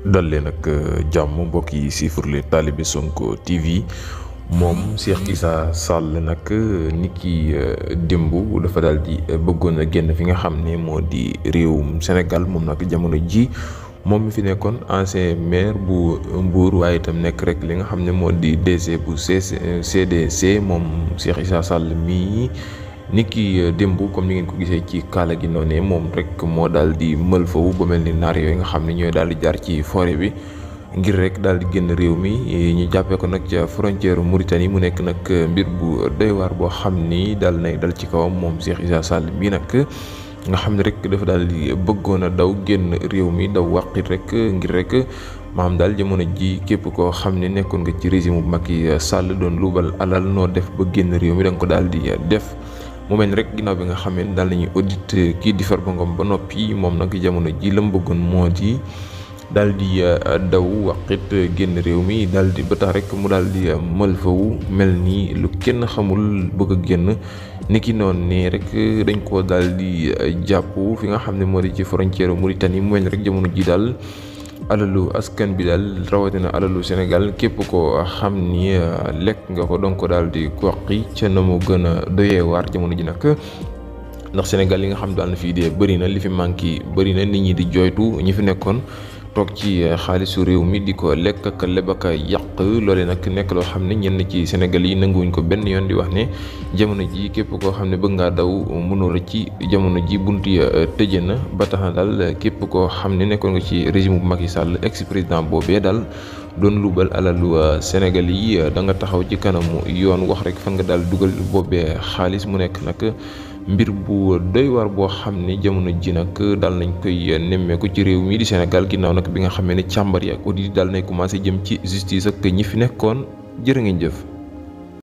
dal leen ak jàmm mbokk yi siifurle Talibé Sonko TV moom Cheikh Issa Sall nag ni ki démb dafa daal di bëggoon a génn fi nga xam ne moo di réewum Sénégal moom nag jamono ji moom mi fi nekkoon ancien maire bu Mbour waaye itam nekk rek li nga xam ne moo di DG bu CDC moom Cheikh Issa Sall mii ni ki démb comme ni ngeen ko gisee ci kaala gi noonu moom rek moo daal di mël fawu ba mel ni naar yooyu nga xam ne ñooy daal di jaar ci forêt bi ngir rek daal di génn réew mi ñu jàppee ko nag ca frontière Mauritanie mu nekk nag mbir bu doy waar boo xam ni daal nay dal ci kawam moom Cheikh Issa Sall bii nag nga xam ne rek dafa daal di bëggoon a daw génn réew mi daw wàqit rek ngir rek maam daal jamono ji képp koo xam ne nekkoon nga ci régime bu Macky Sall doon luubal alal noo def ba génn réew mi da nga ko daal di def. mu mel ni rek ginnaaw bi nga xamee ne daal nañuy audit kii di Farba Ngom ba noppi moom nag jamono ji la mu bëggoon moo di daal di daw waqit génn réew mi daal di ba tax rek mu daal di mël fawu mel ni lu kenn xamul bëgg a génn niki noonu ne rek dañ ko daal di jàpp fi nga xam ne moo di ci frontière Mauritanie mu mel ni rek jamono ji daal alalu askan bi daal rawatina alalu Sénégal képp ko xam ni lekk nga ko donc daal di goqi ca na mu gën a doyee waar jamono ji nag ndax Sénégal yi nga xam daal na fii dee bëri na li fi manqué bëri na nit ñi di jooytu ñi fi nekkoon toog ci xaalisu réew mi di ko lekk ak leb ak yàq loole nag nekk loo xam ne ñenn ci Sénégal yi nanguwuñ ko benn yoon di wax ne jamono ji képp koo xam ne bëgg ngaa daw mënoo ci jamono ji bunt yi tëje na ba tax na daal képp koo xam ne nekkoon nga ci régime bu Macky Sall ex président boobee daal doon lubal alalu Sénégal yi da nga taxaw ci kanamu yoon wax rek fan nga daal dugal boobee xaalis mu nekk nag mbir bu doy waar boo xam ne jamono ji nag daal nañ koy nemmeeku ci réew mi di Sénégal ginnaaw nag bi nga xamee ne càmbar yi ak audit yi daal nañ commencé jëm ci justice ak ñi fi nekkoon jërë ngeen jëf.